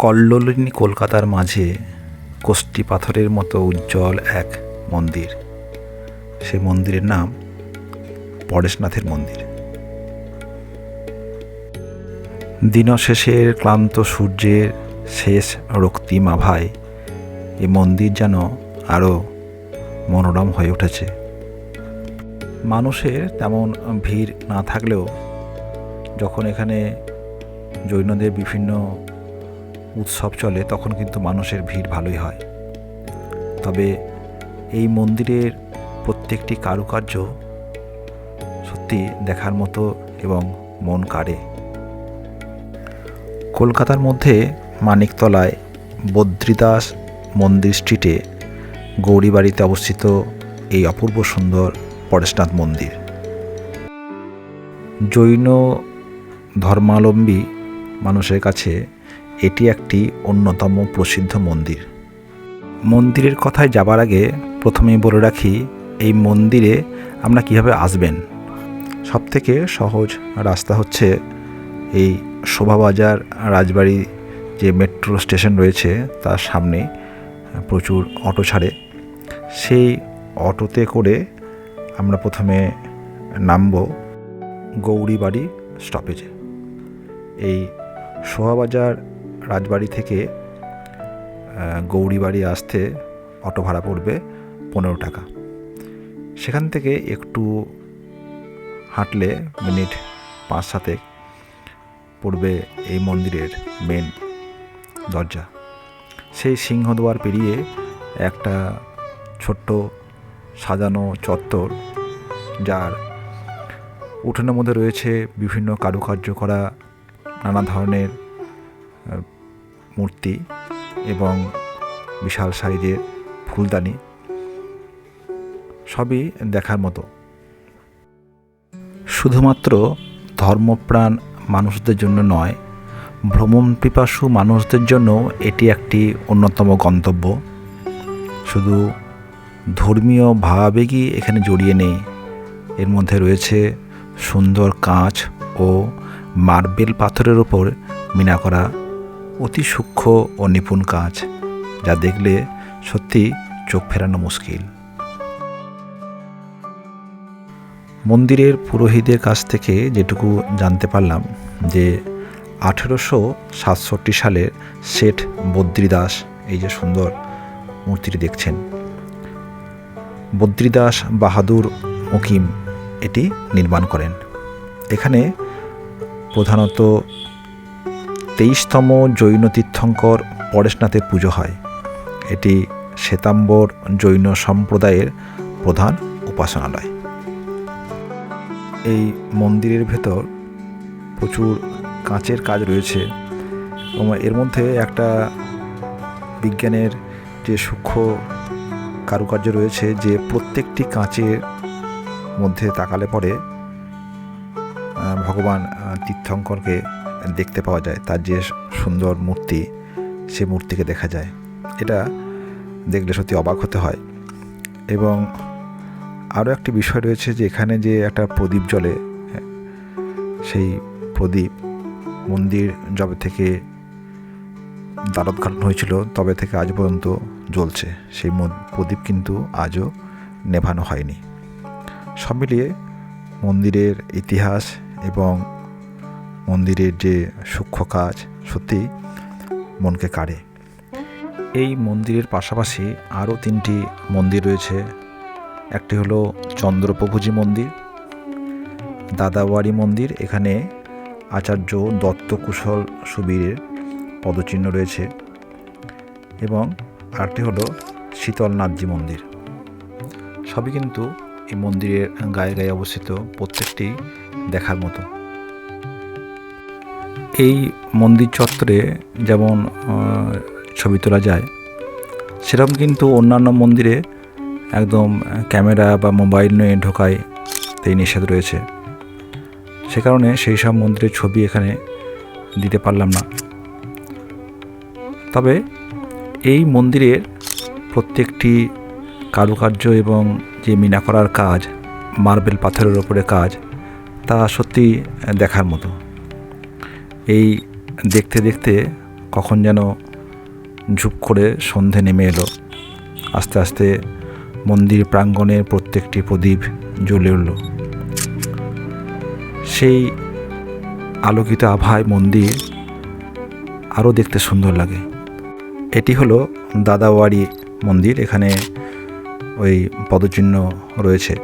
কল্লোলিনী কলকাতার মাঝে কষ্টি পাথরের মতো উজ্জ্বল এক মন্দির। সেই মন্দিরের নাম পরেশনাথের মন্দির। দিনশেষের ক্লান্ত সূর্যের শেষ রক্তিম আভায় এই মন্দির যেন আরও মনোরম হয়ে উঠেছে। মানুষের তেমন ভিড় না থাকলেও যখন এখানে জৈনদের বিভিন্ন উৎসব চলে তখন কিন্তু মানুষের ভিড় ভালোই হয়। তবে এই মন্দিরের প্রত্যেকটি কারুকার্য সত্যি দেখার মতো এবং মন কাড়ে। কলকাতার মধ্যে মানিকতলায় বদ্রীদাস মন্দির স্ট্রিটে গৌরীবাড়িতে অবস্থিত এই অপূর্ব সুন্দর পরেশনাথ মন্দির। জৈন ধর্মাবলম্বী মানুষের কাছে এটি একটি অন্যতম প্রসিদ্ধ মন্দির। মন্দিরের কথায় যাবার আগে প্রথমেই বলে রাখি এই মন্দিরে আমরা কিভাবে আসবেন। সবথেকে সহজ রাস্তা হচ্ছে এই শোভাবাজার রাজবাড়ি যে মেট্রো স্টেশন রয়েছে তার সামনে প্রচুর অটো ছাড়ে। সেই অটোতে করে আমরা প্রথমে নামব গৌরীবাড়ি স্টপেজে। এই শোভাবাজার রাজবাড়ি থেকে গৌরীবাড়ি আসতে অটো ভাড়া পড়বে 15 টাকা। সেখান থেকে একটু হাঁটলে মিনিট 5-7 পড়বে এই মন্দিরের মেন দরজা। সেই সিংহদ্বার পেরিয়ে একটা ছোট্ট সাজানো চত্বর, যার উঠোনের মধ্যে রয়েছে বিভিন্ন কারুকার্য করা নানা ধরনের মূর্তি এবং বিশাল সাইজের ফুলদানি, সবই দেখার মতো। শুধুমাত্র ধর্মপ্রাণ মানুষদের জন্য নয়, ভ্রমণ পিপাসু মানুষদের জন্য এটি একটি অন্যতম গন্তব্য। শুধু ধর্মীয় ভাবাবেগই এখানে জড়িয়ে নেই, এর মধ্যে রয়েছে সুন্দর কাঁচ ও মার্বেল পাথরের ওপর মিনা করা অতি সূক্ষ্ম ও নিপুণ কাজ, যা দেখলে সত্যি চোখ ফেরানো মুশকিল। মন্দিরের পুরোহিতদের কাছ থেকে যেটুকু জানতে পারলাম যে 1867 সালের শেঠ বদ্রীদাস, এই যে সুন্দর মূর্তিটি দেখছেন, বদ্রীদাস বাহাদুর মুকিম এটি নির্মাণ করেন। এখানে প্রধানত 23তম জৈন তীর্থঙ্কর পরেশনাথের পুজো হয়। এটি শ্বেতাম্বর জৈন সম্প্রদায়ের প্রধান উপাসনালয়। এই মন্দিরের ভেতর প্রচুর কাঁচের কাজ রয়েছে এবং এর মধ্যে একটা বিজ্ঞানের যে সূক্ষ্ম কারুকার্য রয়েছে, যে প্রত্যেকটি কাঁচের মধ্যে তাকালে পরে ভগবান তীর্থঙ্করকে দেখতে পাওয়া যায়। তার যে সুন্দর মূর্তি, সে মূর্তিকে দেখা যায়। এটা দেখলে সত্যি অবাক হতে হয়। এবং আরও একটি বিষয় রয়েছে যে এখানে যে একটা প্রদীপ জ্বলে, সেই প্রদীপ মন্দির যবে থেকে দ্বারোদ্ঘাটন হয়েছিল তবে থেকে আজ পর্যন্ত জ্বলছে। সেই প্রদীপ কিন্তু আজও নেভানো হয়নি। সব মিলিয়ে মন্দিরের ইতিহাস এবং মন্দিরের যে সূক্ষ্ম কাজ সত্যি মনকে কাড়ে। এই মন্দিরের পাশাপাশি আরও 3টি মন্দির রয়েছে। একটি হলো চন্দ্রপ্রভুজি মন্দির, দাদাবাড়ি মন্দির, এখানে আচার্য দত্ত কুশল সুবীরের পদচিহ্ন রয়েছে, এবং আরেকটি হলো শীতলনাথজি মন্দির। সবই কিন্তু এই মন্দিরের গায়ে গায়ে অবস্থিত, প্রত্যেকটি দেখার মতো। এই মন্দির চত্বরে যেমন ছবি তোলা যায়, সেরকম কিন্তু অন্যান্য মন্দিরে একদম ক্যামেরা বা মোবাইল নিয়ে ঢোকায় তাই নিষেধ রয়েছে। সে কারণে সেই সব মন্দিরের ছবি এখানে দিতে পারলাম না। তবে এই মন্দিরের প্রত্যেকটি কারুকার্য এবং যে মিনা করার কাজ, মার্বেল পাথরের ওপরে কাজ, তা সত্যি দেখার মতো। এই দেখতে দেখতে কখন যেন ঝুপ করে সন্ধে নেমে এলো। আস্তে আস্তে মন্দির প্রাঙ্গণের প্রত্যেকটি প্রদীপ জ্বলে উঠল। সেই আলোকিত আভায় মন্দির আরও দেখতে সুন্দর লাগে। এটি হলো দাদাওয়াড়ি মন্দির। এখানে ওই পদচিহ্ন রয়েছে।